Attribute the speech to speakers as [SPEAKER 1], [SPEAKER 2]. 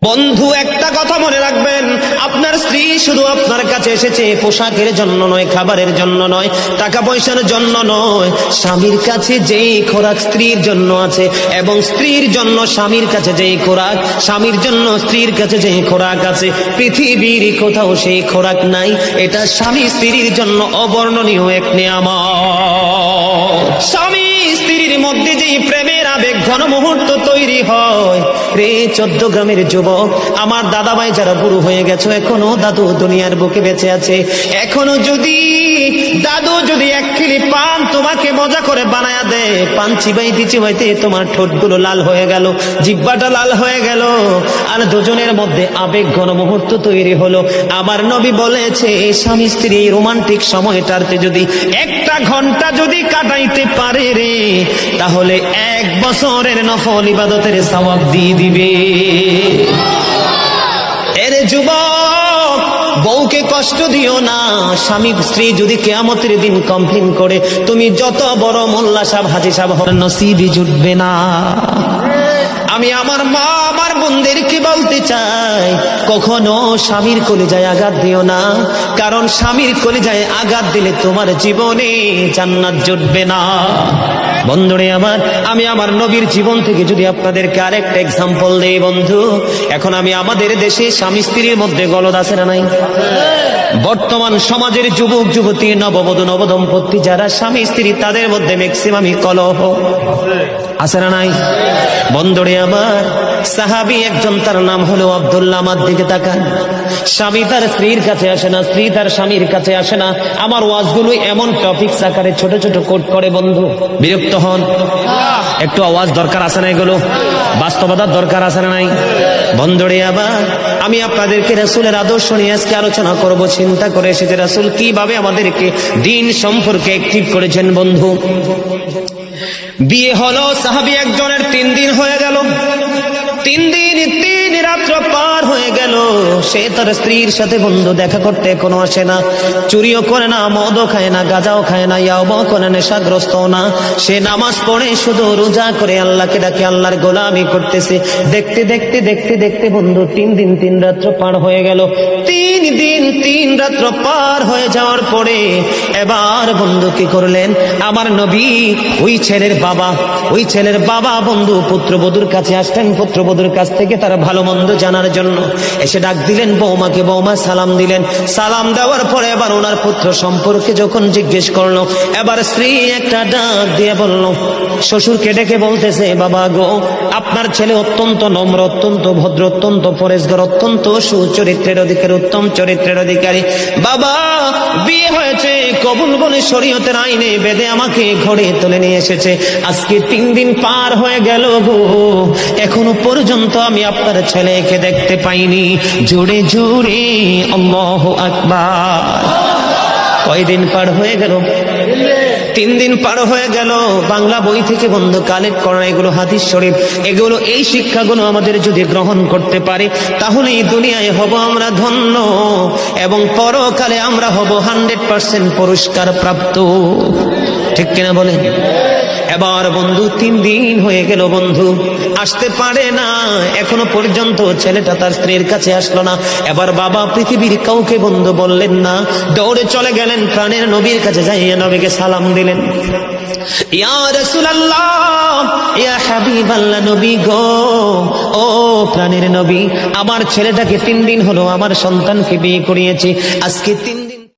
[SPEAKER 1] বন্ধু, একটা কথা মনে রাখবেন, আপনার স্ত্রী শুধু আপনার কাছে এসেছে পোশাকের জন্য নয়, খাবারের জন্য নয়, টাকা পয়সার জন্য নয়। স্বামীর কাছে যেই খোরাক স্ত্রীর জন্য আছে, এবং স্ত্রীর জন্য স্বামীর কাছে যেই খোরাক, স্বামীর জন্য স্ত্রীর কাছে যেই খোরাক আছে, পৃথিবীর কোথাও সেই খোরাক নাই। এটা স্বামী স্ত্রীর জন্য অবর্ণনীয় এক নিয়ামত। স্বামী স্ত্রীর মধ্যে যেই প্রেমের আবেগ ঘন মুহূর্ত তৈরি হয় রে 14 গ্রামের যুবক, আমার দাদা ভাই যারা বুড়ো হয়ে গেছে, এখনো দাদু দুনিয়ার বুকে বেঁচে আছে, এখনো যদি দাদু যদি এক কিলি পান তোমাকে মজা করে বানায়া দেয়, পান চিবাইতে চিবাইতে তোমার ঠোঁটগুলো লাল হয়ে গেল, জিহ্বাটা লাল হয়ে গেল, আর দুজনের মধ্যে আবেগ ঘন মুহূর্ত তৈরি হলো। আমার নবী বলেছে, স্বামী স্ত্রী রোমান্টিক সময়টাতে যদি 1টা ঘন্টা যদি কাটাইতে পারে রে, তাহলে 1 বছরের নফল ইবাদতের সওয়াব দিয়ে দিবে। এরে যুবক, বউকে কষ্ট দিও না। স্বামী স্ত্রী যদি কিয়ামতের দিন কমপ্লেইন করে, তুমি যত বড় মোল্লা সাহেব হাজী সাহেব হন, নসিবই জুটবে না। আমি আমার মা আমার বোনদেরকে বলতে চাই, কখনো স্বামীর কলিজায় আঘাত দিও না, কারণ স্বামীর কলিজায় আঘাত দিলে তোমার জীবনে জান্নাত জুটবে না। বন্ধুরে আমার, আমি আমার নবীর জীবন থেকে যদি আপনাদেরকে আরেকটা এক্সাম্পল দেই বন্ধু, এখন আমি আমাদের দেশে স্বামী স্ত্রীর মধ্যে গলদ আছে না নাই? বর্তমান সমাজের যুবক যুবতী, নববধূ নবদম্পতি যারা স্বামী স্ত্রী, তাদের মধ্যে ম্যাক্সিমামই কলহ আছে না নাই? বন্ধুরে আমার, সাহাবী একজন, তার নাম হলো আব্দুল্লাহ। আমার দিকে তাকান, স্বামী তার স্ত্রীর কাছে আসে না, স্ত্রী তার স্বামীর কাছে আসে না। আমার ওয়াজগুলো এমন টপিকস আকারে ছোট ছোট কোট করে বন্ধু, বিরক্ত হন? একটু আওয়াজ দরকার আছে না? এগুলো বাস্তবতার দরকার আছে না নাই? বন্ধুরে আবার, আমি আপনাদেরকে রাসূলের আদর্শ নিয়ে আজকে আলোচনা করব। চিন্তা করে এসেছে রাসূল কিভাবে আমাদেরকে দিন সম্পর্কে অ্যাক্টিভ করেছেন। বন্ধু, বিয়ে হলো সাহাবী একজনের, 3 দিন হয়ে গেল, 3 দিন 3 রাত্র পার হয়ে গেল, সে তার স্ত্রীর সাথে বন্ধু দেখা করতে কোনো আসে না, চুরিও করে না, মদও খায় না, গাঁজাও খায় না, ইয়াবাও করে না, নেশাগ্রস্ত না, সে নামাজ পড়ে, শুধু রোজা করে আল্লাহকে ডাকে, আল্লাহর গোলামি করতেছে। দেখতে দেখতে দেখতে দেখতে বন্ধু 3 দিন 3 রাত্র পার হয়ে গেল। 3 দিন 3 রাত্র পার হয়ে যাওয়ার পরে এবার বন্ধু কি করলেন? আমার নবী ওই ছেলের বাবা বন্ধু পুত্রবধূর কাছে আসলেন, পুত্রবধূর কাছ থেকে তার ভালো মন্দ জানার জন্য এসে ডাক দিলেন বৌমাকে। বৌমা সালাম দিলেন। সালাম দেওয়ার পরে এবার ওনার পুত্র সম্পর্কে যখন জিজ্ঞেস করলো, এবার স্ত্রী একটা ডাক দিয়ে বলল, শ্বশুরকে ডেকে বলতেছে, বাবা গো, আপনার ছেলে অত্যন্ত নম্র, অত্যন্ত ভদ্র, অত্যন্ত পরেশগার, অত্যন্ত সুচরিত্রের অধিকারী, উত্তম চরিত্রের অধিকারী। বাবা, বিয়ে হয়েছে, কবুল বলে শরীয়তের আইনে বেঁধে আমাকে ঘরে তুলে নিয়ে এসেছে। আজকে 3 দিন পার হয়ে গেল গো, এখনো পর্যন্ত আমি আপনার ছেলেকে দেখতে পাইনি। জোরে জোরে আল্লাহু আকবার। কয়দিন পার হয়ে গেল? 3 দিন পার হয়ে গেল। বাংলা বই থেকে বন্ধু কালেক্ট করা এগুলো হাদিস শরীফ, এগুলো এই শিক্ষাগুলো আমাদের যদি গ্রহণ করতে পারি, তাহলে এই দুনিয়ায় হব আমরা ধন্য, এবং পরকালে আমরা হব 100% পুরস্কার প্রাপ্ত। ঠিক কিনা বলেন? এবার বন্ধু 3 দিন হয়ে গেল, বন্ধু আসতে পারে না, এখনো পর্যন্ত ছেলেটা তার স্ত্রীর কাছে আসলো না। এবার বাবা পৃথিবীর কাউকে বন্ধু বললেন না, দৌড়ে চলে গেলেন প্রাণের নবীর কাছে, যাইয়া নবীকে সালাম দিলেন, ইয়া রাসূলুল্লাহ, ইয়া হাবিবাল্লাহ, নবী গো, ও প্রাণের নবী, আমার ছেলেটাকে 3 দিন হলো আমার সন্তানকে বিয়ে করিয়েছি, আজকে 3